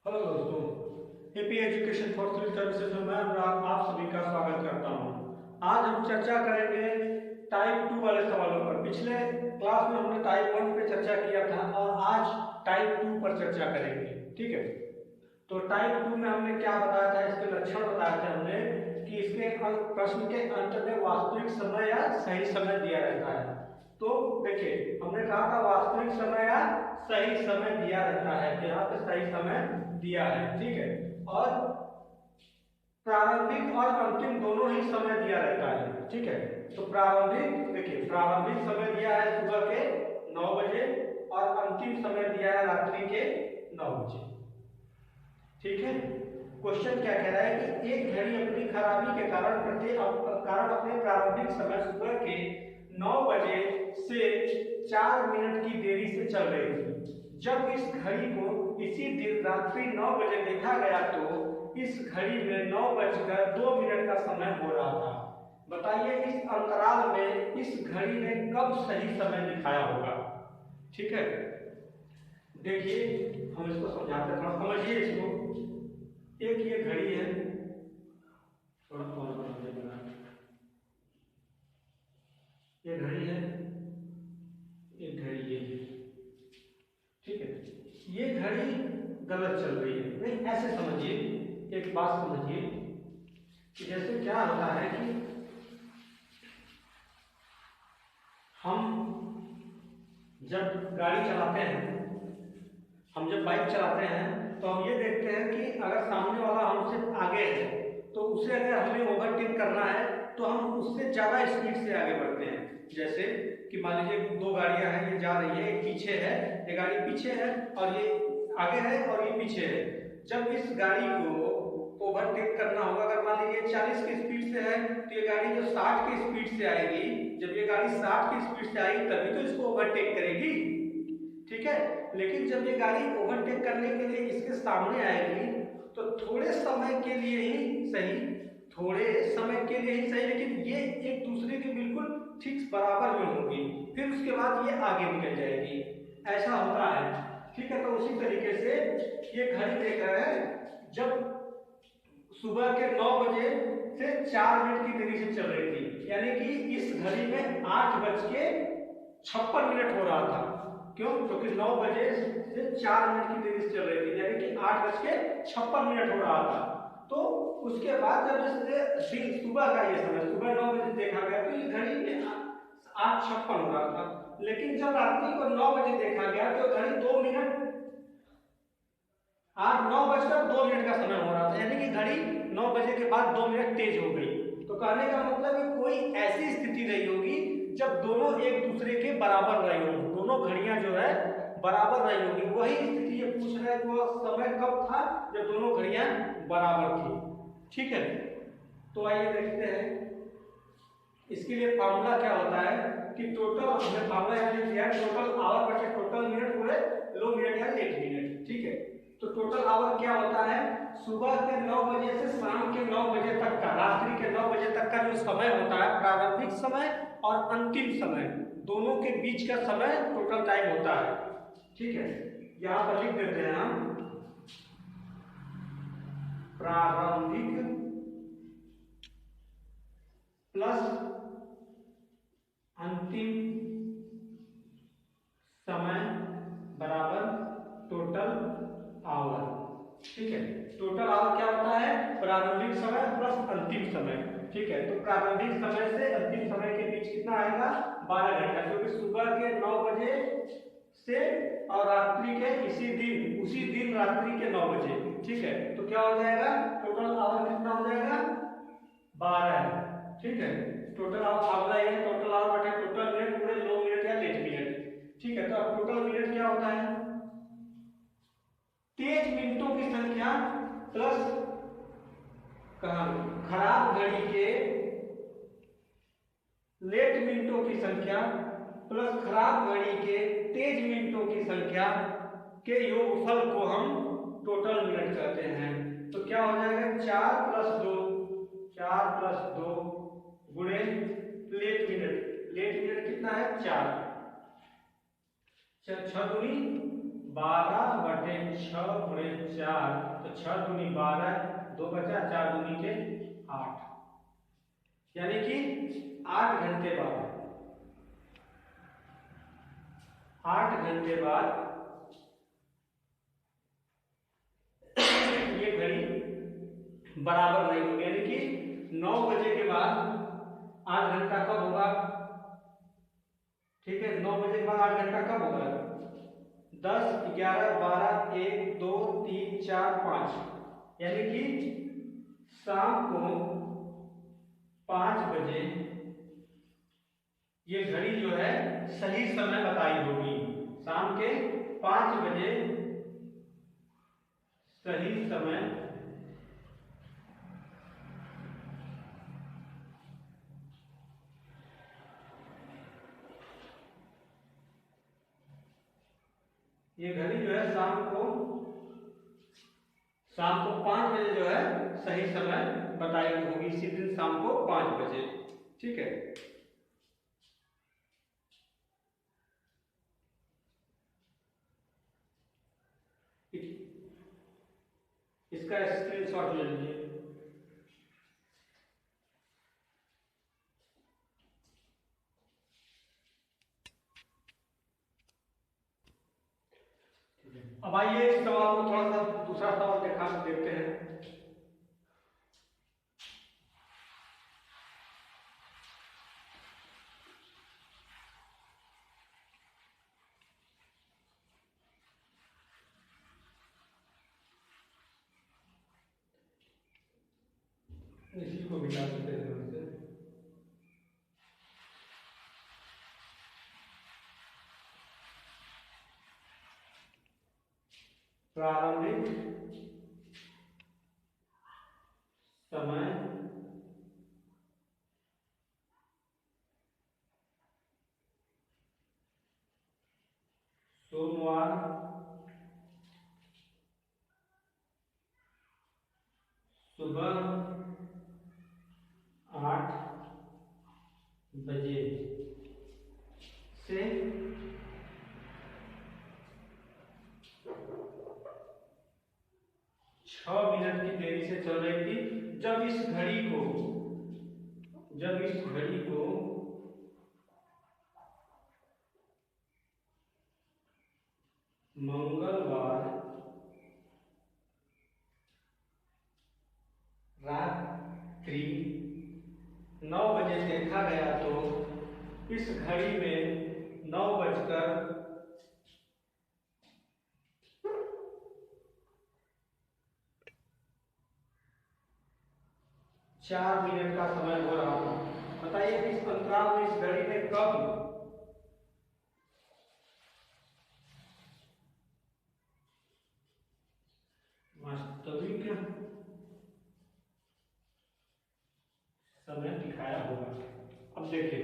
Hello दोस्तों, AP education for civil services में मैं अनुराग आप सभी का स्वागत करता हूं। आज हम चर्चा करेंगे टाइप 2 वाले सवालों पर। पिछले क्लास में हमने टाइप 1 पे चर्चा किया था और आज टाइप 2 पर चर्चा करेंगे। ठीक है, तो टाइप 2 में हमने क्या बताया था, इसके लक्षण बताए थे हमने कि इसके प्रश्न के अंत में वास्तविक समय या सही समय दिया रहता है। तो देखिए, हमने कहा था वास्तविक समय या सही समय दिया रहता है, तो यहाँ पे सही समय दिया है। ठीक है, और प्रारंभिक और अंतिम दोनों ही समय दिया रहता है। ठीक है, तो प्रारंभिक देखिए, प्रारंभिक समय दिया है सुबह के 9 बजे और अंतिम समय दिया है रात्रि के 9 बजे। ठीक है, क्वेश्चन क्या कह रहा है कि एक घड़ी अपनी खराबी के कारण अपने प्रारंभिक समय सुबह के 9 बजे से 4 मिनट की देरी से चल रही थी। जब इस घड़ी को इसी दिन रात्रि 9 बजे देखा गया तो इस घड़ी में 9:02 का समय हो रहा था। बताइए इस अंतराल में इस घड़ी ने कब सही समय दिखाया होगा। ठीक है, देखिए हम इसको समझाते हैं, थोड़ा समझिए इसको। एक ये घड़ी है, थोड़ा ये घड़ी है, एक घड़ी ये है। ठीक है, ये घड़ी गलत चल रही है, नहीं ऐसे समझिए, एक बात समझिए कि जैसे क्या होता है कि हम जब गाड़ी चलाते हैं, हम जब बाइक चलाते हैं तो हम ये देखते हैं कि अगर सामने वाला हमसे आगे है तो उसे अगर हमें ओवरटेक करना है तो हम उससे ज्यादा स्पीड से आगे बढ़ते हैं। जैसे कि मान लीजिए 2 गाड़ियां हैं, ये जा रही है, एक पीछे है, ये गाड़ी पीछे है और ये आगे है और ये पीछे है। जब इस गाड़ी को ओवरटेक करना होगा, अगर मान लीजिए 40 की स्पीड से है तो ये गाड़ी जो 60 की स्पीड से आएगी, जब ये गाड़ी 60 की स्पीड से आएगी तभी तो इसको ओवरटेक करेगी। ठीक है, लेकिन जब ये गाड़ी ओवरटेक करने के लिए इसके सामने आएगी तो थोड़े समय के लिए ही सही, थोड़े समय के लिए ही सही, लेकिन ये एक दूसरे के बिल्कुल ठीक बराबर में होंगी, फिर उसके बाद ये आगे निकल जाएगी। ऐसा होता है। ठीक है, तो उसी तरीके से ये घड़ी देख रहे हैं, जब सुबह के 9 बजे से 4 मिनट की देरी से चल रही थी, यानी कि इस घड़ी में 8:56 हो रहा था। क्यों? क्योंकि 9 बजे से 4 मिनट की देरी से चल रही थी, यानी कि 8:56 हो रहा था। तो उसके बाद जब दिन सुबह का ये समय सुबह 9 बजे देखा गया तो ये घड़ी में 8:56 हो रहा था। लेकिन जब रात्रि को 9 बजे देखा गया तो घड़ी 2 मिनट 9:02 का समय हो रहा था, यानी कि घड़ी 9 बजे के बाद 2 मिनट तेज हो गई। तो कहने का मतलब है कोई ऐसी स्थिति नहीं होगी जब दोनों एक दूसरे के बराबर रही होंगी, दोनों घड़ियां जो है बराबर रही होंगी। वही स्थिति ये पूछ रहा है कि वह समय कब था जब दोनों घड़ियां बराबर थी। ठीक है, तो आइए देखते हैं इसके लिए फार्मूला क्या होता है कि टोटल हमने फार्मूला यानी दिया टोटल आवर बटे टोटल मिनट पूरे लो मिनट या लेट मिनट। ठीक है, तो टोटल आवर क्या होता है, सुबह के 9 बजे से शाम के 9 बजे तक का, रात्रि के 9 बजे तक का जो समय होता है, प्रारंभिक समय और अंतिम समय दोनों के बीच का समय टोटल टाइम होता है। ठीक है, यहां पर लिख देते हैं हम प्रारंभिक प्लस अंतिम समय बराबर टोटल आवर। ठीक है, टोटल आवर क्या होता है, प्रारंभिक समय प्लस अंतिम समय। ठीक है, तो प्रारंभिक समय से अंतिम समय के बीच कितना आएगा, 12 घंटा, क्योंकि सुबह के 9 बजे से और रात्रि के उसी दिन रात्रि के 9 बजे। ठीक है, तो क्या हो जाएगा, टोटल आवर कितना हो जाएगा, 12। ठीक है, टोटल आवर फार्मूला ये टोटल आवर बटे टोटल मिनट पूरे लो मिनट या लेट मिनट। ठीक है, तो अब टोटल मिनट क्या होता है, तेज मिनटों की संख्या प्लस खराब घड़ी के लेट मिनटों की संख्या प्लस खराब घड़ी के तेज मिनटों की संख्या के योगफल को हम टोटल मिनट कहते हैं। तो क्या हो जाएगा, 4 प्लस 2 गुणे लेट मिनट। लेट मिनट कितना है, 4, 6 दूनी 12/6 × 4, तो 6 दूनी 12, 2 बचा, 4 दूनी के 8, यानी कि 8 घंटे बाद, 8 घंटे बाद ये घड़ी बराबर नहीं होगी, यानी कि 9 बजे के बाद 8 घंटा कब होगा? ठीक है, 9 बजे के बाद 8 घंटा कब होगा? 10, 11, 12, 1, 2, 3, 4, 5, यानी कि शाम को 5 बजे ये घड़ी जो है सही समय बताई होगी। शाम के 5 बजे सही समय ये घड़ी जो है शाम को 5 बजे जो है सही समय बताई होगी, इसी दिन शाम को 5 बजे। ठीक है, इसका स्क्रीनशॉट ले लीजिए। अब आइए इस सवाल को थोड़ा सा दूसरा सवाल देखते हैं। इसी को मिटा देते हैं हमसे। प्रारंभिक समय सोमवार सुबह 8 बजे से 6 मिनट की देरी से चल रही थी, जब इस घड़ी को मंगलवार रात्रि 9 बजे देखा गया तो इस घड़ी में 9:04 का समय हो रहा था। बताइए कि इस अंतराल में इस घड़ी ने कब वास्तविक समय दिखाया होगा। अब देखिए,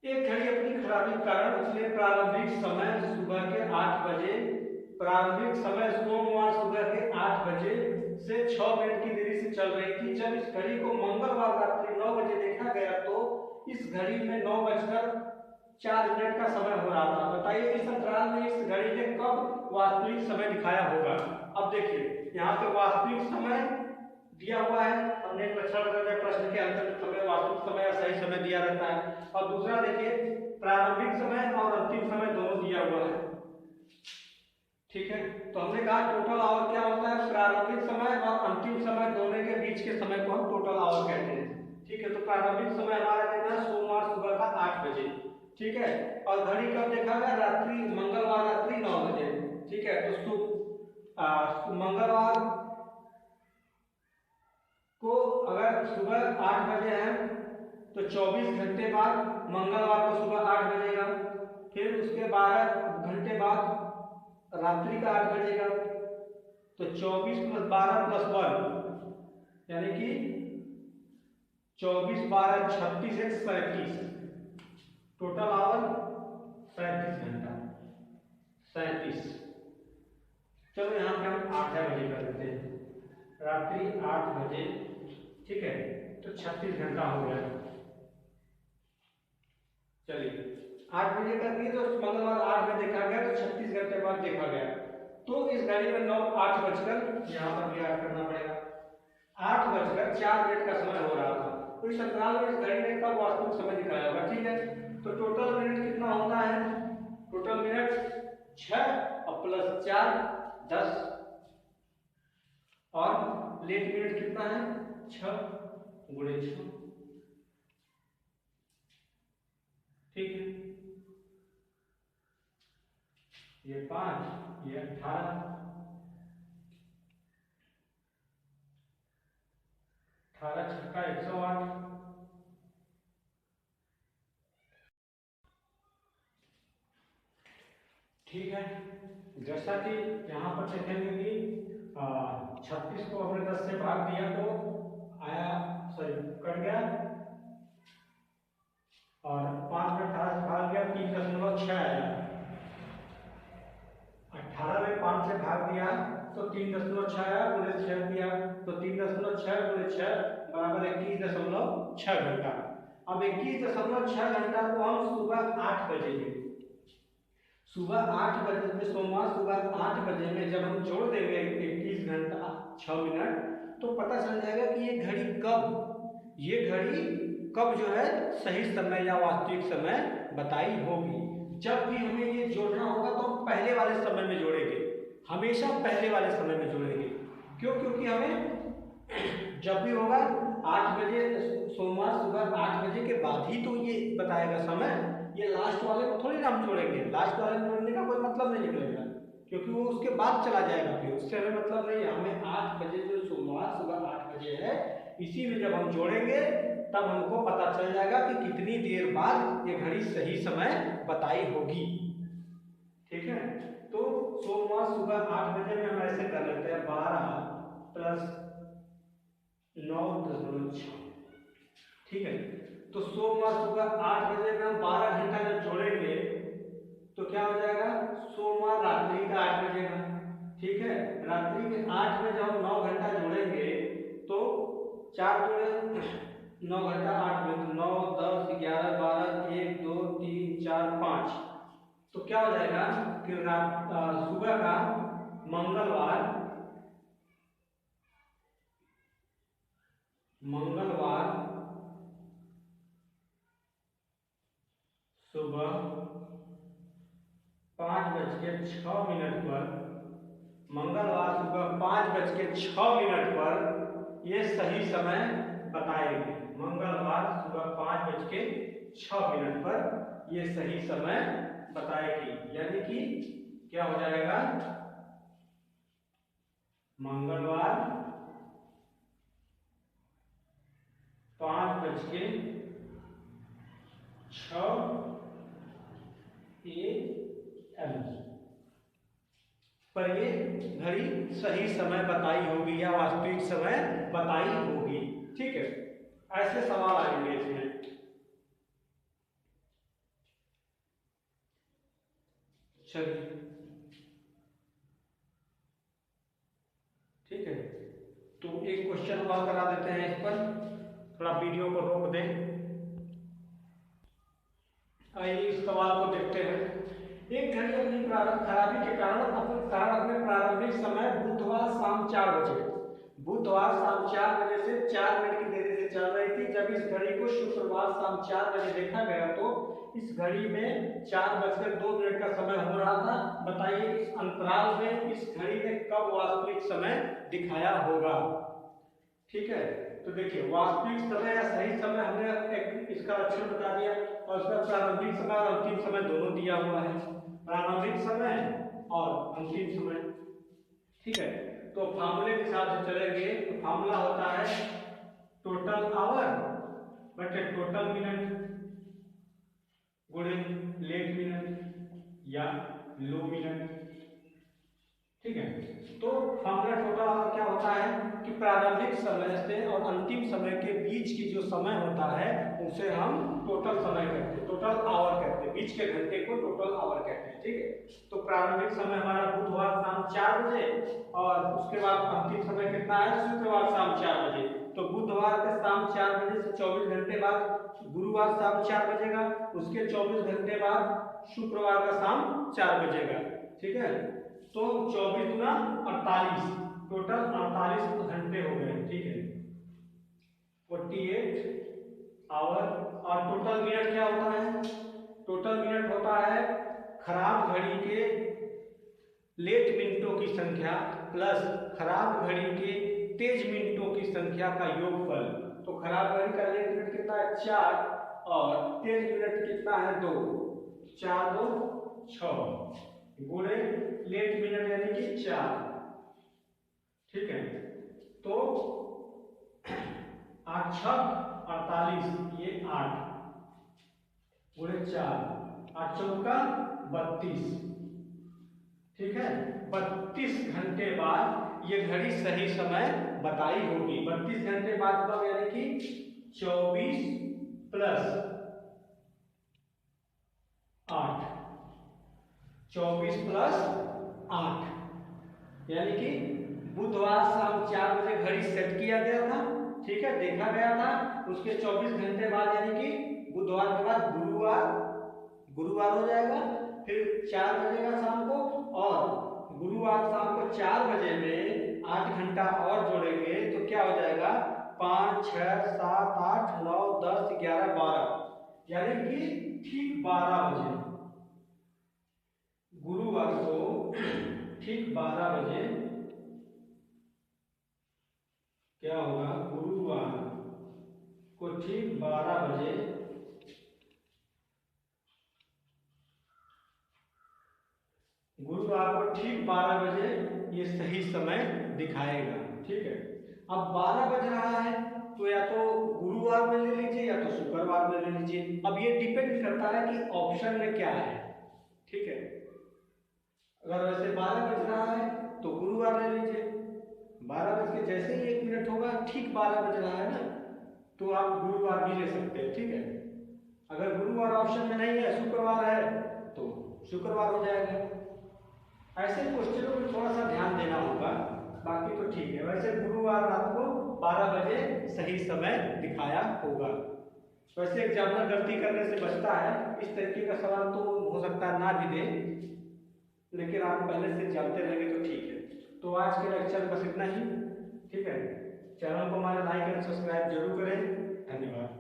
एक घड़ी अपनी खराबी के कारण उसने प्रारंभिक समय सुबह के 8 बजे, प्रारंभिक समय सोमवार सुबह के 8 बजे से 6 मिनट की देरी से चल रही थी। जब इस घड़ी को मंगलवार रात्रि 9 बजे देखा गया तो इस घड़ी में 9:04 का समय हो रहा था। बताइए इस अंतराल में इस घड़ी ने कब वास्तविक समय दिखाया होगा। अब देखिए, यहाँ पे वास्तविक समय दिया हुआ है, हमने प्रश्न के अंतर समय वास्तविक समय या सही समय दिया रहता है। और दूसरा देखिए, प्रारंभिक समय और अंतिम समय दोनों दिया हुआ है। ठीक है, तो हमने कहा टोटल आवर क्या होता है? प्रारंभिक समय और अंतिम समय दोनों के बीच के समय को हम टोटल आवर कहते हैं। ठीक है, तो प्रारंभिक समय हमारा कितना है? सोमवार सुबह का 8 बजे। ठीक है, और घड़ी कब देखा गया? मंगलवार रात्रि 9 बजे। ठीक है, तो मंगलवार को अगर सुबह 8 बजे है तो 24 घंटे बाद मंगलवार को सुबह 8 बजेगा, फिर उसके 12 घंटे बाद रात्रि का 8 बजेगा, तो 24 + 12 + 1 यानी कि 24, 12, 36, 1, 37, टोटल आवर 37 घंटा, 37। चलो यहाँ पे हम 8 बजे कर देते हैं, रात्रि 8 बजे। ठीक है, तो 36 घंटा हो गया। चलिए 8 बजे का दिए तो मंगलवार 8 बजे देखा गया, तो 36 घंटे बाद देखा गया। तो इस घड़ी में 8 बजकर, यहाँ पर भी 8 करना पड़ेगा, 8 बजकर 4 मिनट का समय हो रहा था। तो इस अंतराल में इस घड़ी ने कब वास्तविक समय दिखाया होगा, ठीक है। तो टोटल मिनट कितना होता है, टोटल मिनट 6 और प्लस 4 10, और लेट मिनट कितना है 6 गुणे 6, ठीक है। ये 5, ये 18, 18 छक्का 108। ठीक है, जैसा कि यहाँ पर देखेंगे कि 36 को हमने 10 से भाग दिया तो आया, सॉरी कट गया, और 5 में 18 से भाग गया 3.6 आया। 18 में 5 से भाग दिया तो 3.6 आया, गुणे 6 दिया तो 3.6 गुणे 6 बराबर 21.6 घंटा। अब 21.6 घंटा को हम सुबह 8 बजे में, सुबह 8 बजे में, सोमवार सुबह 8 बजे में जब हम जोड़ देंगे 21 घंटा 6 मिनट, तो पता चल जाएगा कि ये घड़ी कब जो है सही समय या वास्तविक समय बताई होगी। जब भी हमें ये जोड़ना होगा तो हम पहले वाले समय में जोड़ेंगे, हमेशा पहले वाले समय में जोड़ेंगे। क्यों? क्योंकि हमें जब भी होगा 8 बजे, सोमवार सुबह 8 बजे के बाद ही तो ये बताएगा समय। ये लास्ट वाले को थोड़ी ना हम जोड़ेंगे, लास्ट वाले में जोड़ने का कोई मतलब नहीं निकलेगा, क्योंकि वो उसके बाद चला जाएगा, फिर उससे हमें मतलब नहीं है। हमें 8 बजे जो सोमवार सुबह 8 बजे है, इसी में जब हम जोड़ेंगे तब हमको पता चल जाएगा कि कितनी देर बाद ये घड़ी सही समय बताई होगी, ठीक है। तो सोमवार सुबह 8 बजे में हम ऐसे कर लेते हैं 12 प्लस 9.6, ठीक है। तो सोमवार सुबह 8 बजे में हम 12 घंटा जब जोड़ेंगे तो क्या हो जाएगा, सोमवार रात्रि का 8 बजे का, ठीक है। रात्रि के 8 बजे हम 9 घंटा जोड़ेंगे तो 4 जोड़े 9 घंटा 8 बजे, 9 10 11 12 1 2 3 4 5, तो क्या हो जाएगा कि सुबह का मंगलवार सुबह 5:06 पर, मंगलवार सुबह 5:06 पर ये सही समय बताएगी। मंगलवार सुबह 5:06 पर ये सही समय बताएगी, यानी कि क्या हो जाएगा, मंगलवार 5:06 AM पर ये घड़ी सही समय बताई होगी या वास्तविक समय बताई होगी, ठीक है। ऐसे सवाल आएंगे इसमें। चलिए ठीक है, तो एक क्वेश्चन और करा देते हैं इस पर, थोड़ा वीडियो को रोक दें। आइए इस सवाल को देखते हैं। एक घड़ी अपनी खराबी के कारण अपने प्रारंभिक समय बुधवार शाम 4 बजे, बुधवार शाम 4 बजे से 4 मिनट की देरी से चल रही थी। जब इस घड़ी को शुक्रवार शाम 4 बजे देखा गया तो इस घड़ी में 4:02 का समय हो रहा था। बताइए इस अंतराल में इस घड़ी ने कब वास्तविक समय दिखाया होगा, ठीक है। तो देखिए वास्तविक समय या सही समय हमने एक इसका लक्षण बता दिया, और उसका प्रारंभिक समय और अंतिम समय दोनों दिया हुआ है, प्रारंभिक समय और अंतिम समय, ठीक है। तो फार्मूले के हिसाब से चलेंगे तो फार्मूला होता है टोटल आवर बटे टोटल मिनट गुणे लेट मिनट या लो मिनट, ठीक है। तो फार्मूला टोटल आवर क्या होता है कि प्रारंभिक समय से और अंतिम समय के बीच की जो समय होता है उसे हम टोटल समय कहते हैं, टोटल आवर कहते हैं, बीच के घंटे को टोटल आवर कहते हैं। ठीक है, तो प्रारंभिक समय हमारा बुधवार शाम 4 बजे और उसके बाद अंतिम समय कितना है, शुक्रवार शाम 4 बजे। तो बुधवार के शाम 4 बजे से 24 घंटे बाद गुरुवार शाम 4 बजेगा, उसके 24 घंटे बाद शुक्रवार का शाम 4 बजेगा। ठीक है, तो 24 गुना 48, टोटल 48 घंटे हो गए। ठीक है, 48 आवर। और टोटल मिनट क्या होता है, टोटल मिनट होता है खराब घड़ी के लेट मिनटों की संख्या प्लस खराब घड़ी के तेज मिनटों की संख्या का योगफल। तो खराब घड़ी का लेट मिनट कितना है 4 और तेज मिनट कितना है 2, 4 2 6 गुणे लेट मिनट यानी कि 4। ठीक है, तो 8 6 48, ये 8 गुणे 4, 8 चौका 32। ठीक है, 32 घंटे बाद ये घड़ी सही समय बताई होगी। 32 घंटे बाद कब, यानी कि 24 प्लस 8, 24 प्लस 8 यानी कि बुधवार शाम 4 बजे घड़ी सेट किया गया था। ठीक है, देखा गया था। उसके 24 घंटे बाद यानी कि बुधवार के बाद गुरुवार हो जाएगा, फिर 4 बजेगा शाम को, और गुरुवार शाम को 4 बजे में 8 घंटा और जोड़ेंगे तो क्या हो जाएगा 5 6 7 8 9 10 11 12, यानी कि ठीक 12 बजे गुरुवार को ठीक 12 बजे क्या होगा, गुरुवार को ठीक 12 बजे गुरुवार को ठीक 12 बजे ये सही समय दिखाएगा। ठीक है, अब 12 बज रहा है तो या तो गुरुवार में ले लीजिए या तो शुक्रवार में ले लीजिए। अब ये डिपेंड करता है कि ऑप्शन में क्या है। ठीक है, अगर वैसे 12 बज रहा है तो गुरुवार ले लीजिए, 12 बज के जैसे ही 1 मिनट होगा ठीक 12 बज रहा है ना, तो आप गुरुवार भी ले सकते हैं। ठीक है, अगर गुरुवार ऑप्शन में नहीं है, शुक्रवार है तो शुक्रवार हो जाएगा। ऐसे क्वेश्चनों में थोड़ा सा ध्यान देना होगा, बाकी तो ठीक है। वैसे गुरुवार रात को 12 बजे सही समय दिखाया होगा। वैसे एग्जामिनर गलती करने से बचता है, इस तरीके का सवाल तो हो सकता है ना भी दे, लेकिन आप पहले से जानते रहेंगे तो ठीक है। तो आज के लेक्चर बस इतना ही। ठीक है, चैनल को हमारे लाइक एंड सब्सक्राइब जरूर करें। धन्यवाद।